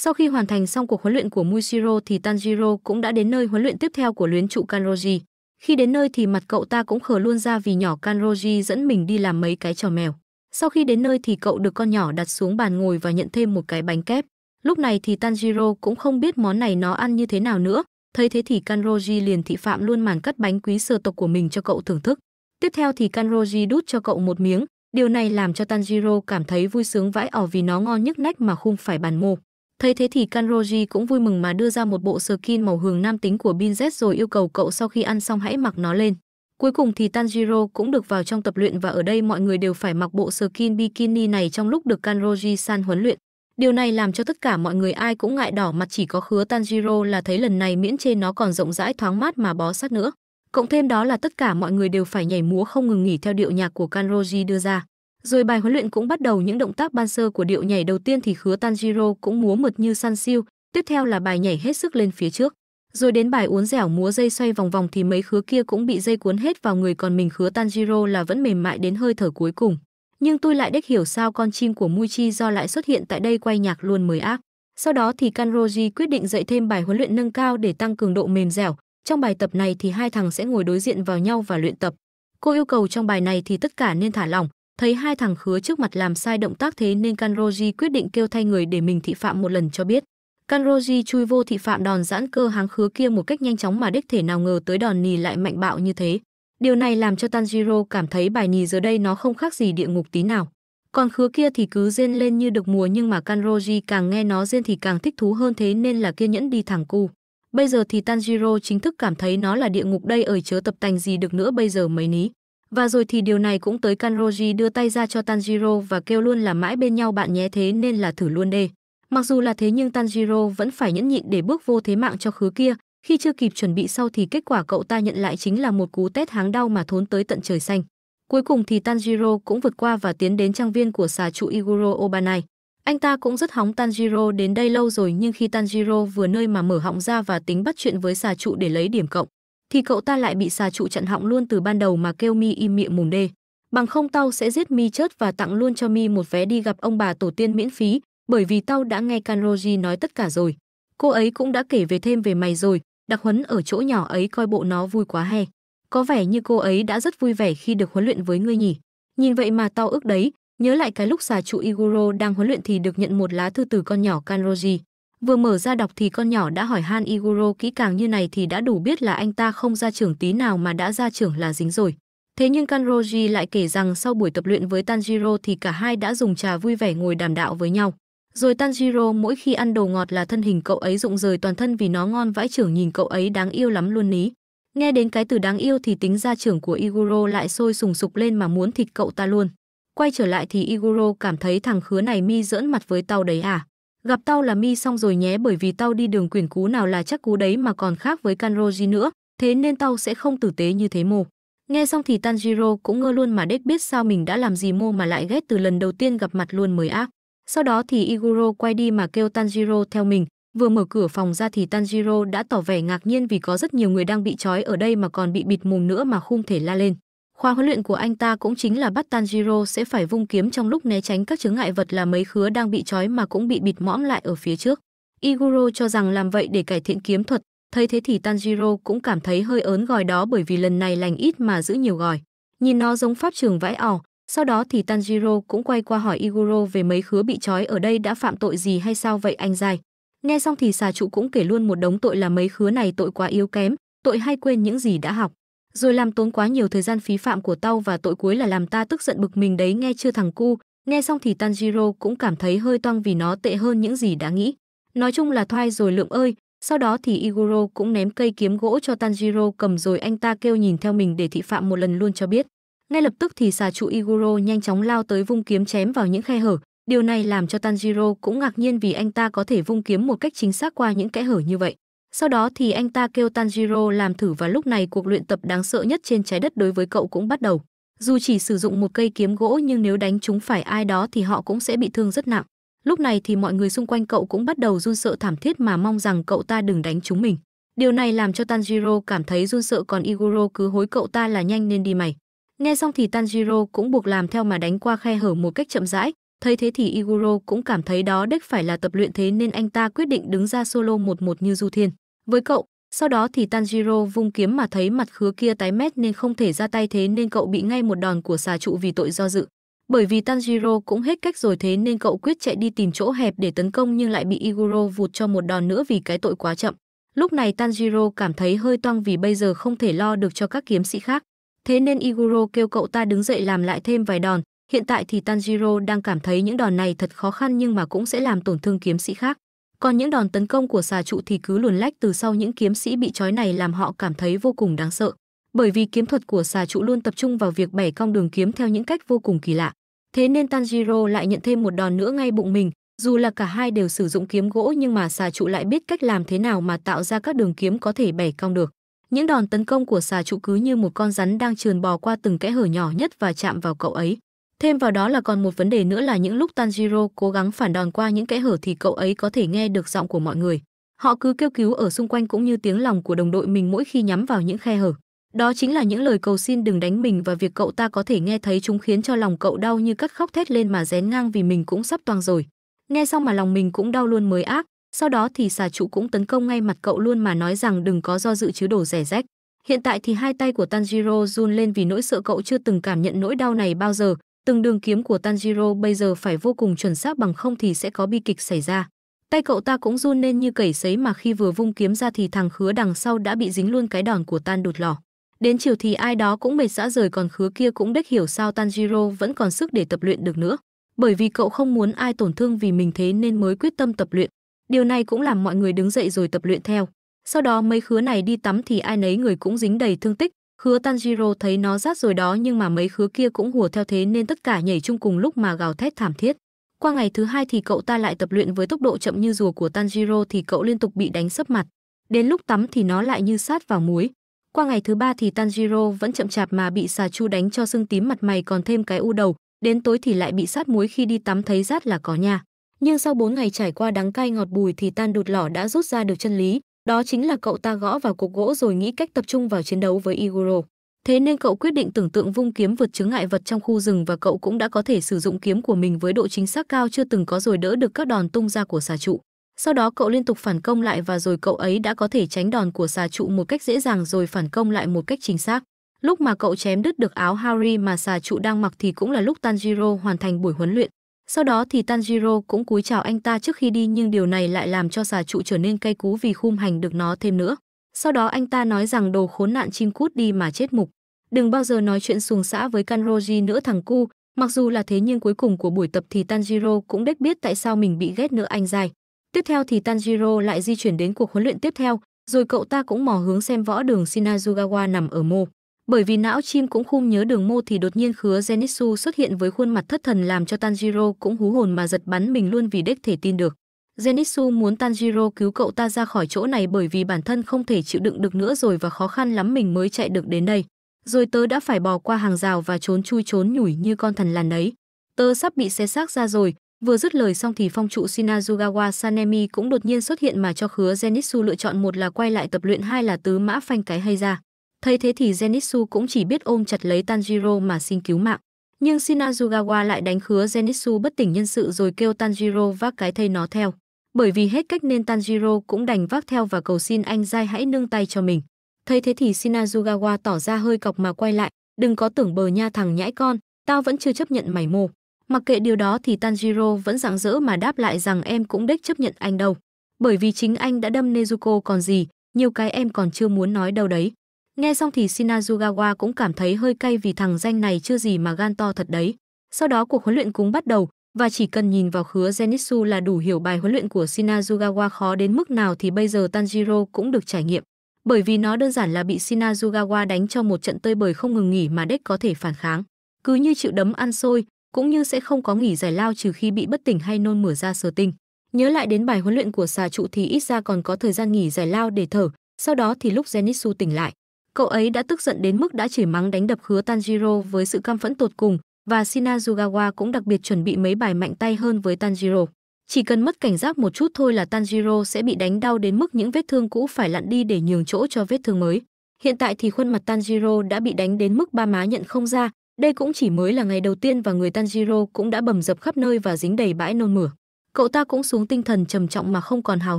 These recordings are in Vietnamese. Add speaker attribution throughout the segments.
Speaker 1: Sau khi hoàn thành xong cuộc huấn luyện của Mushiro thì Tanjiro cũng đã đến nơi huấn luyện tiếp theo của luyến trụ Kanroji. Khi đến nơi thì mặt cậu ta cũng khờ luôn ra vì nhỏ Kanroji dẫn mình đi làm mấy cái trò mèo. Sau khi đến nơi thì cậu được con nhỏ đặt xuống bàn ngồi và nhận thêm một cái bánh kép. Lúc này thì Tanjiro cũng không biết món này nó ăn như thế nào nữa. Thấy thế thì Kanroji liền thị phạm luôn màn cắt bánh quý sở tộc của mình cho cậu thưởng thức. Tiếp theo thì Kanroji đút cho cậu một miếng. Điều này làm cho Tanjiro cảm thấy vui sướng vãi ỏ vì nó ngon nhức nách mà không phải bàn mô. Thấy thế thì Kanroji cũng vui mừng mà đưa ra một bộ skin màu hường nam tính của Binz rồi yêu cầu cậu sau khi ăn xong hãy mặc nó lên. Cuối cùng thì Tanjiro cũng được vào trong tập luyện và ở đây mọi người đều phải mặc bộ skin bikini này trong lúc được Kanroji-san huấn luyện. Điều này làm cho tất cả mọi người ai cũng ngại đỏ mặt, chỉ có khứa Tanjiro là thấy lần này miễn trên nó còn rộng rãi thoáng mát mà bó sát nữa. Cộng thêm đó là tất cả mọi người đều phải nhảy múa không ngừng nghỉ theo điệu nhạc của Kanroji đưa ra. Rồi bài huấn luyện cũng bắt đầu những động tác ban sơ của điệu nhảy đầu tiên thì khứa Tanjiro cũng múa mượt như săn siêu, tiếp theo là bài nhảy hết sức lên phía trước. Rồi đến bài uốn dẻo múa dây xoay vòng vòng thì mấy khứa kia cũng bị dây cuốn hết vào người, còn mình khứa Tanjiro là vẫn mềm mại đến hơi thở cuối cùng. Nhưng tôi lại đếch hiểu sao con chim của Muichi do lại xuất hiện tại đây quay nhạc luôn mới ác. Sau đó thì Kanroji quyết định dạy thêm bài huấn luyện nâng cao để tăng cường độ mềm dẻo. Trong bài tập này thì hai thằng sẽ ngồi đối diện vào nhau và luyện tập. Cô yêu cầu trong bài này thì tất cả nên thả lỏng. Thấy hai thằng khứa trước mặt làm sai động tác thế nên Kanroji quyết định kêu thay người để mình thị phạm một lần cho biết. Kanroji chui vô thị phạm đòn giãn cơ háng khứa kia một cách nhanh chóng mà đếch thể nào ngờ tới đòn nì lại mạnh bạo như thế. Điều này làm cho Tanjiro cảm thấy bài nì giờ đây nó không khác gì địa ngục tí nào. Còn khứa kia thì cứ rên lên như được mùa, nhưng mà Kanroji càng nghe nó rên thì càng thích thú hơn, thế nên là kiên nhẫn đi thẳng cu. Bây giờ thì Tanjiro chính thức cảm thấy nó là địa ngục đây, ở chớ tập tành gì được nữa bây giờ mấy ní. Và rồi thì điều này cũng tới Kanroji đưa tay ra cho Tanjiro và kêu luôn là mãi bên nhau bạn nhé, thế nên là thử luôn đê. Mặc dù là thế nhưng Tanjiro vẫn phải nhẫn nhịn để bước vô thế mạng cho khứa kia. Khi chưa kịp chuẩn bị sau thì kết quả cậu ta nhận lại chính là một cú tét háng đau mà thốn tới tận trời xanh. Cuối cùng thì Tanjiro cũng vượt qua và tiến đến trang viên của xà trụ Iguro Obanai. Anh ta cũng rất hóng Tanjiro đến đây lâu rồi, nhưng khi Tanjiro vừa nơi mà mở họng ra và tính bắt chuyện với xà trụ để lấy điểm cộng thì cậu ta lại bị xà trụ chặn họng luôn từ ban đầu mà kêu mi im miệng mồm đê. Bằng không tao sẽ giết mi chớt và tặng luôn cho mi một vé đi gặp ông bà tổ tiên miễn phí, bởi vì tao đã nghe Kanroji nói tất cả rồi. Cô ấy cũng đã kể về thêm về mày rồi, đặc huấn ở chỗ nhỏ ấy coi bộ nó vui quá he. Có vẻ như cô ấy đã rất vui vẻ khi được huấn luyện với ngươi nhỉ. Nhìn vậy mà tao ức đấy, nhớ lại cái lúc xà trụ Iguro đang huấn luyện thì được nhận một lá thư từ con nhỏ Kanroji. Vừa mở ra đọc thì con nhỏ đã hỏi han Iguro kỹ càng như này thì đã đủ biết là anh ta không ra trưởng tí nào mà đã ra trưởng là dính rồi. Thế nhưng Kanroji lại kể rằng sau buổi tập luyện với Tanjiro thì cả hai đã dùng trà vui vẻ ngồi đàm đạo với nhau. Rồi Tanjiro mỗi khi ăn đồ ngọt là thân hình cậu ấy rụng rời toàn thân vì nó ngon vãi chưởng, nhìn cậu ấy đáng yêu lắm luôn ní. Nghe đến cái từ đáng yêu thì tính ra trưởng của Iguro lại sôi sùng sục lên mà muốn thịt cậu ta luôn. Quay trở lại thì Iguro cảm thấy thằng khứa này mi giỡn mặt với tao đấy à. Gặp tao là mi xong rồi nhé, bởi vì tao đi đường quyển cú nào là chắc cú đấy mà còn khác với Kanroji nữa, thế nên tao sẽ không tử tế như thế mô. Nghe xong thì Tanjiro cũng ngơ luôn mà đếch biết sao mình đã làm gì mô mà lại ghét từ lần đầu tiên gặp mặt luôn mới ác. Sau đó thì Iguro quay đi mà kêu Tanjiro theo mình. Vừa mở cửa phòng ra thì Tanjiro đã tỏ vẻ ngạc nhiên vì có rất nhiều người đang bị trói ở đây mà còn bị bịt mồm nữa mà không thể la lên. Khóa huấn luyện của anh ta cũng chính là bắt Tanjiro sẽ phải vung kiếm trong lúc né tránh các chướng ngại vật là mấy khứa đang bị trói mà cũng bị bịt mõm lại ở phía trước. Iguro cho rằng làm vậy để cải thiện kiếm thuật, thấy thế thì Tanjiro cũng cảm thấy hơi ớn gòi đó, bởi vì lần này lành ít mà giữ nhiều gòi. Nhìn nó giống pháp trường vãi ỏ. Sau đó thì Tanjiro cũng quay qua hỏi Iguro về mấy khứa bị trói ở đây đã phạm tội gì hay sao vậy anh giai. Nghe xong thì xà trụ cũng kể luôn một đống tội là mấy khứa này tội quá yếu kém, tội hay quên những gì đã học, rồi làm tốn quá nhiều thời gian phí phạm của tao, và tội cuối là làm ta tức giận bực mình đấy nghe chưa thằng cu. Nghe xong thì Tanjiro cũng cảm thấy hơi toang vì nó tệ hơn những gì đã nghĩ. Nói chung là thoai rồi lượm ơi. Sau đó thì Iguro cũng ném cây kiếm gỗ cho Tanjiro cầm, rồi anh ta kêu nhìn theo mình để thị phạm một lần luôn cho biết. Ngay lập tức thì xà trụ Iguro nhanh chóng lao tới vung kiếm chém vào những khe hở. Điều này làm cho Tanjiro cũng ngạc nhiên vì anh ta có thể vung kiếm một cách chính xác qua những kẽ hở như vậy. Sau đó thì anh ta kêu Tanjiro làm thử, và lúc này cuộc luyện tập đáng sợ nhất trên trái đất đối với cậu cũng bắt đầu. Dù chỉ sử dụng một cây kiếm gỗ nhưng nếu đánh trúng phải ai đó thì họ cũng sẽ bị thương rất nặng. Lúc này thì mọi người xung quanh cậu cũng bắt đầu run sợ thảm thiết mà mong rằng cậu ta đừng đánh trúng mình. Điều này làm cho Tanjiro cảm thấy run sợ, còn Iguro cứ hối cậu ta là nhanh nên đi mày. Nghe xong thì Tanjiro cũng buộc làm theo mà đánh qua khe hở một cách chậm rãi. Thấy thế thì Iguro cũng cảm thấy đó đích phải là tập luyện, thế nên anh ta quyết định đứng ra solo 1-1 như Du Thiên với cậu. Sau đó thì Tanjiro vung kiếm mà thấy mặt khứa kia tái mét nên không thể ra tay, thế nên cậu bị ngay một đòn của xà trụ vì tội do dự. Bởi vì Tanjiro cũng hết cách rồi, thế nên cậu quyết chạy đi tìm chỗ hẹp để tấn công nhưng lại bị Iguro vụt cho một đòn nữa vì cái tội quá chậm. Lúc này Tanjiro cảm thấy hơi toang vì bây giờ không thể lo được cho các kiếm sĩ khác. Thế nên Iguro kêu cậu ta đứng dậy làm lại thêm vài đòn. Hiện tại thì Tanjiro đang cảm thấy những đòn này thật khó khăn nhưng mà cũng sẽ làm tổn thương kiếm sĩ khác. Còn những đòn tấn công của xà trụ thì cứ luồn lách từ sau những kiếm sĩ bị trói này làm họ cảm thấy vô cùng đáng sợ. Bởi vì kiếm thuật của xà trụ luôn tập trung vào việc bẻ cong đường kiếm theo những cách vô cùng kỳ lạ. Thế nên Tanjiro lại nhận thêm một đòn nữa ngay bụng mình. Dù là cả hai đều sử dụng kiếm gỗ nhưng mà xà trụ lại biết cách làm thế nào mà tạo ra các đường kiếm có thể bẻ cong được. Những đòn tấn công của xà trụ cứ như một con rắn đang trườn bò qua từng kẽ hở nhỏ nhất và chạm vào cậu ấy. Thêm vào đó là còn một vấn đề nữa là những lúc Tanjiro cố gắng phản đòn qua những kẽ hở thì cậu ấy có thể nghe được giọng của mọi người. Họ cứ kêu cứu ở xung quanh cũng như tiếng lòng của đồng đội mình mỗi khi nhắm vào những khe hở. Đó chính là những lời cầu xin đừng đánh mình, và việc cậu ta có thể nghe thấy chúng khiến cho lòng cậu đau như cắt khóc thét lên mà rén ngang vì mình cũng sắp toang rồi. Nghe xong mà lòng mình cũng đau luôn mới ác. Sau đó thì xà trụ cũng tấn công ngay mặt cậu luôn mà nói rằng đừng có do dự chứ đồ rẻ rách. Hiện tại thì hai tay của Tanjiro run lên vì nỗi sợ, cậu chưa từng cảm nhận nỗi đau này bao giờ. Từng đường kiếm của Tanjiro bây giờ phải vô cùng chuẩn xác, bằng không thì sẽ có bi kịch xảy ra. Tay cậu ta cũng run lên như cẩy sấy mà khi vừa vung kiếm ra thì thằng khứa đằng sau đã bị dính luôn cái đòn của Tan đột lò. Đến chiều thì ai đó cũng mệt rã rời, còn khứa kia cũng đếch hiểu sao Tanjiro vẫn còn sức để tập luyện được nữa. Bởi vì cậu không muốn ai tổn thương vì mình thế nên mới quyết tâm tập luyện. Điều này cũng làm mọi người đứng dậy rồi tập luyện theo. Sau đó mấy khứa này đi tắm thì ai nấy người cũng dính đầy thương tích. Khứa Tanjiro thấy nó rát rồi đó nhưng mà mấy khứa kia cũng hùa theo, thế nên tất cả nhảy chung cùng lúc mà gào thét thảm thiết. Qua ngày thứ hai thì cậu ta lại tập luyện với tốc độ chậm như rùa của Tanjiro thì cậu liên tục bị đánh sấp mặt. Đến lúc tắm thì nó lại như sát vào muối. Qua ngày thứ ba thì Tanjiro vẫn chậm chạp mà bị xà chu đánh cho sưng tím mặt mày còn thêm cái u đầu. Đến tối thì lại bị sát muối khi đi tắm thấy rát là có nha. Nhưng sau 4 ngày trải qua đắng cay ngọt bùi thì Tan đột lỏ đã rút ra được chân lý. Đó chính là cậu ta gõ vào cục gỗ rồi nghĩ cách tập trung vào chiến đấu với Iguro. Thế nên cậu quyết định tưởng tượng vung kiếm vượt chướng ngại vật trong khu rừng, và cậu cũng đã có thể sử dụng kiếm của mình với độ chính xác cao chưa từng có rồi đỡ được các đòn tung ra của xà trụ. Sau đó cậu liên tục phản công lại và rồi cậu ấy đã có thể tránh đòn của xà trụ một cách dễ dàng rồi phản công lại một cách chính xác. Lúc mà cậu chém đứt được áo Harry mà xà trụ đang mặc thì cũng là lúc Tanjiro hoàn thành buổi huấn luyện. Sau đó thì Tanjiro cũng cúi chào anh ta trước khi đi, nhưng điều này lại làm cho xà trụ trở nên cay cú vì khum hành được nó thêm nữa. Sau đó anh ta nói rằng đồ khốn nạn, chim cút đi mà chết mục. Đừng bao giờ nói chuyện xuồng xã với Kanroji nữa thằng cu. Mặc dù là thế nhưng cuối cùng của buổi tập thì Tanjiro cũng đếch biết tại sao mình bị ghét nữa anh dai. Tiếp theo thì Tanjiro lại di chuyển đến cuộc huấn luyện tiếp theo, rồi cậu ta cũng mò hướng xem võ đường Shinazugawa nằm ở mô. Bởi vì não chim cũng khum nhớ đường mô thì đột nhiên khứa Zenitsu xuất hiện với khuôn mặt thất thần làm cho Tanjiro cũng hú hồn mà giật bắn mình luôn vì đếch thể tin được. Zenitsu muốn Tanjiro cứu cậu ta ra khỏi chỗ này bởi vì bản thân không thể chịu đựng được nữa rồi và khó khăn lắm mình mới chạy được đến đây. Rồi tớ đã phải bò qua hàng rào và trốn chui trốn nhủi như con thần lằn ấy. Tớ sắp bị xé xác ra rồi. Vừa dứt lời xong thì phong trụ Shinazugawa Sanemi cũng đột nhiên xuất hiện mà cho khứa Zenitsu lựa chọn, một là quay lại tập luyện, hai là tứ mã phanh cái hay ra. Thấy thế thì Zenitsu cũng chỉ biết ôm chặt lấy Tanjiro mà xin cứu mạng. Nhưng Shinazugawa lại đánh khứa Zenitsu bất tỉnh nhân sự rồi kêu Tanjiro vác cái thây nó theo. Bởi vì hết cách nên Tanjiro cũng đành vác theo và cầu xin anh dai hãy nương tay cho mình. Thấy thế thì Shinazugawa tỏ ra hơi cọc mà quay lại, đừng có tưởng bờ nha thằng nhãi con, tao vẫn chưa chấp nhận mày mô. Mặc kệ điều đó thì Tanjiro vẫn rạng rỡ mà đáp lại rằng em cũng đếch chấp nhận anh đâu. Bởi vì chính anh đã đâm Nezuko còn gì, nhiều cái em còn chưa muốn nói đâu đấy. Nghe xong thì Shinazugawa cũng cảm thấy hơi cay vì thằng danh này chưa gì mà gan to thật đấy. Sau đó cuộc huấn luyện cũng bắt đầu, và chỉ cần nhìn vào khứa Zenitsu là đủ hiểu bài huấn luyện của Shinazugawa khó đến mức nào thì bây giờ Tanjiro cũng được trải nghiệm. Bởi vì nó đơn giản là bị Shinazugawa đánh cho một trận tơi bời không ngừng nghỉ mà đếch có thể phản kháng. Cứ như chịu đấm ăn xôi, cũng như sẽ không có nghỉ giải lao trừ khi bị bất tỉnh hay nôn mửa ra sờ tinh. Nhớ lại đến bài huấn luyện của xà trụ thì ít ra còn có thời gian nghỉ giải lao để thở. Sau đó thì lúc Zenitsu tỉnh lại, cậu ấy đã tức giận đến mức đã chửi mắng đánh đập khứa Tanjiro với sự căm phẫn tột cùng, và Shinazugawa cũng đặc biệt chuẩn bị mấy bài mạnh tay hơn với Tanjiro. Chỉ cần mất cảnh giác một chút thôi là Tanjiro sẽ bị đánh đau đến mức những vết thương cũ phải lặn đi để nhường chỗ cho vết thương mới. Hiện tại thì khuôn mặt Tanjiro đã bị đánh đến mức ba má nhận không ra, Đây cũng chỉ mới là ngày đầu tiên và người Tanjiro cũng đã bầm dập khắp nơi và dính đầy bãi nôn mửa. Cậu ta cũng xuống tinh thần trầm trọng mà không còn hào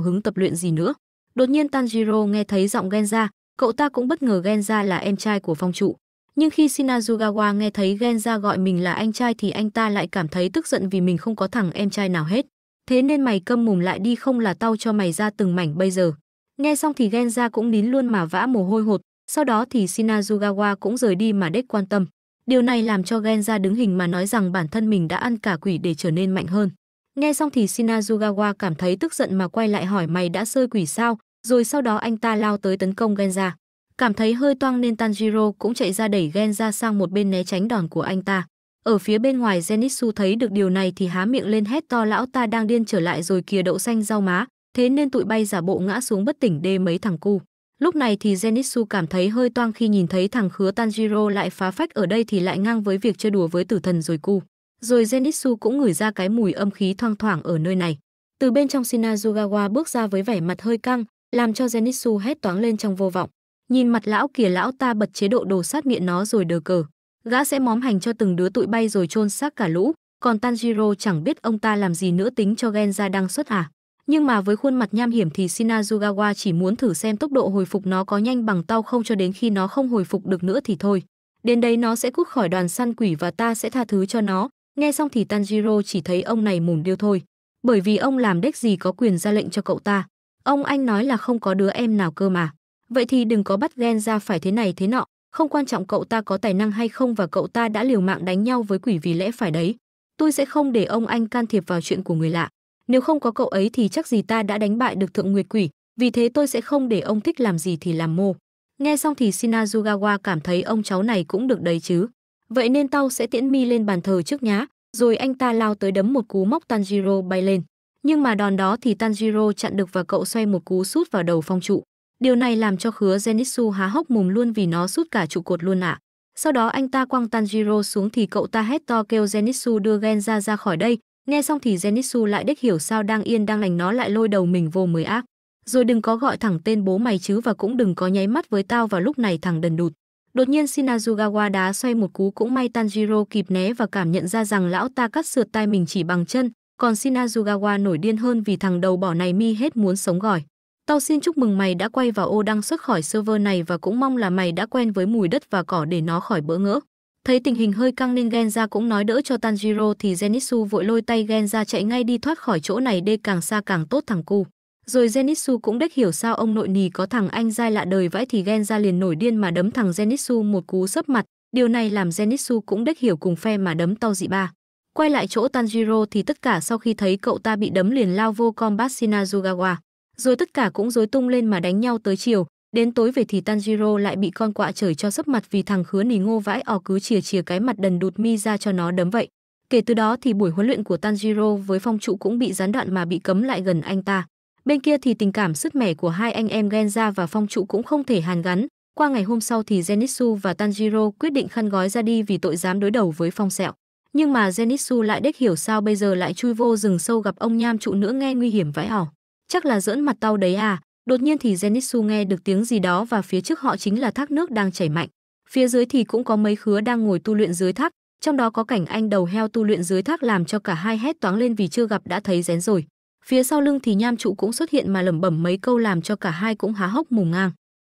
Speaker 1: hứng tập luyện gì nữa. Đột nhiên Tanjiro nghe thấy giọng Genza, cậu ta cũng bất ngờ Genza là em trai của phong trụ. Nhưng khi Shinazugawa nghe thấy Genza gọi mình là anh trai thì anh ta lại cảm thấy tức giận vì mình không có thằng em trai nào hết. Thế nên mày câm mồm lại đi, không là tao cho mày ra từng mảnh bây giờ. Nghe xong thì Genza cũng nín luôn mà vã mồ hôi hột. Sau đó thì Shinazugawa cũng rời đi mà đếch quan tâm. Điều này làm cho Genza đứng hình mà nói rằng bản thân mình đã ăn cả quỷ để trở nên mạnh hơn. Nghe xong thì Shinazugawa cảm thấy tức giận mà quay lại hỏi mày đã sơi quỷ sao, rồi sau đó anh ta lao tới tấn công Genza. Cảm thấy hơi toang nên Tanjiro cũng chạy ra đẩy Genza sang một bên né tránh đòn của anh ta. Ở phía bên ngoài Zenitsu thấy được điều này thì há miệng lên hét to, lão ta đang điên trở lại rồi kìa đậu xanh rau má, thế nên tụi bay giả bộ ngã xuống bất tỉnh đê mấy thằng cu. Lúc này thì Zenitsu cảm thấy hơi toang khi nhìn thấy thằng khứa Tanjiro lại phá phách ở đây thì lại ngang với việc chơi đùa với tử thần rồi cu. Rồi Zenitsu cũng ngửi ra cái mùi âm khí thoang thoảng ở nơi này. Từ bên trong Shinazugawa bước ra với vẻ mặt hơi căng, làm cho Zenitsu hét toáng lên trong vô vọng. Nhìn mặt lão kìa, lão ta bật chế độ đồ sát miệng nó rồi đờ cờ. Gã sẽ móm hành cho từng đứa tụi bay rồi chôn xác cả lũ, còn Tanjiro chẳng biết ông ta làm gì nữa, tính cho Genza đăng xuất à. Nhưng mà với khuôn mặt nham hiểm thì Shinazugawa chỉ muốn thử xem tốc độ hồi phục nó có nhanh bằng tao không, cho đến khi nó không hồi phục được nữa thì thôi. Đến đấy nó sẽ cút khỏi đoàn săn quỷ và ta sẽ tha thứ cho nó. Nghe xong thì Tanjiro chỉ thấy ông này mồm điêu thôi. Bởi vì ông làm đếch gì có quyền ra lệnh cho cậu ta. Ông anh nói là không có đứa em nào cơ mà. Vậy thì đừng có bắt Genza phải thế này thế nọ. Không quan trọng cậu ta có tài năng hay không và cậu ta đã liều mạng đánh nhau với quỷ vì lẽ phải đấy. Tôi sẽ không để ông anh can thiệp vào chuyện của người lạ. Nếu không có cậu ấy thì chắc gì ta đã đánh bại được thượng nguyệt quỷ. Vì thế tôi sẽ không để ông thích làm gì thì làm mô. Nghe xong thì Shinazugawa cảm thấy ông cháu này cũng được đấy chứ. Vậy nên tao sẽ tiễn mi lên bàn thờ trước nhá. Rồi anh ta lao tới đấm một cú móc Tanjiro bay lên. Nhưng mà đòn đó thì Tanjiro chặn được và cậu xoay một cú sút vào đầu phong trụ. Điều này làm cho khứa Zenitsu há hốc mồm luôn vì nó sút cả trụ cột luôn ạ. Sau đó anh ta quăng Tanjiro xuống thì cậu ta hét to kêu Zenitsu đưa Genza ra khỏi đây. Nghe xong thì Zenitsu lại đếch hiểu sao đang yên đang lành nó lại lôi đầu mình vô mới ác. Rồi đừng có gọi thẳng tên bố mày chứ, và cũng đừng có nháy mắt với tao vào lúc này thằng đần đụt. Đột nhiên Shinazugawa đá xoay một cú, cũng may Tanjiro kịp né và cảm nhận ra rằng lão ta cắt sượt tai mình chỉ bằng chân. Còn Shinazugawa nổi điên hơn vì thằng đầu bỏ này mi hết muốn sống gỏi. Tao xin chúc mừng mày đã quay vào ô đăng xuất khỏi server này và cũng mong là mày đã quen với mùi đất và cỏ để nó khỏi bỡ ngỡ. Thấy tình hình hơi căng nên Genza cũng nói đỡ cho Tanjiro thì Zenitsu vội lôi tay Genza chạy ngay đi thoát khỏi chỗ này, đê càng xa càng tốt thằng cu. Rồi Zenitsu cũng đếch hiểu sao ông nội nì có thằng anh giai lạ đời vãi thì Genza liền nổi điên mà đấm thằng Zenitsu một cú sấp mặt. Điều này làm Zenitsu cũng đếch hiểu cùng phe mà đấm tao dị ba. Quay lại chỗ Tanjiro thì tất cả sau khi thấy cậu ta bị đấm liền lao vô combat Shinazugawa. Rồi tất cả cũng rối tung lên mà đánh nhau tới chiều. Đến tối về thì Tanjiro lại bị con quạ trời cho sấp mặt vì thằng khứa nì ngô vãi cứ chìa chìa cái mặt đần đụt mi ra cho nó đấm vậy. Kể từ đó thì buổi huấn luyện của Tanjiro với phong trụ cũng bị gián đoạn mà bị cấm lại gần anh ta. Bên kia thì tình cảm sứt mẻ của hai anh em Genza và phong trụ cũng không thể hàn gắn. Qua ngày hôm sau thì Zenitsu và Tanjiro quyết định khăn gói ra đi vì tội dám đối đầu với phong sẹo. Nhưng mà Zenitsu lại đếch hiểu sao bây giờ lại chui vô rừng sâu gặp ông nham trụ nữa, nghe nguy hiểm vãi ỏ. Chắc là giỡn mặt tao đấy à. Đột nhiên thì Zenitsu nghe được tiếng gì đó và phía trước họ chính là thác nước đang chảy mạnh. Phía dưới thì cũng có mấy khứa đang ngồi tu luyện dưới thác, trong đó có cảnh anh đầu heo tu luyện dưới thác làm cho cả hai hét toáng lên vì chưa gặp đã thấy rén rồi. Phía sau lưng thì nham trụ cũng xuất hiện mà lẩm bẩm mấy câu làm cho cả hai cũng há hốc mồm ngang.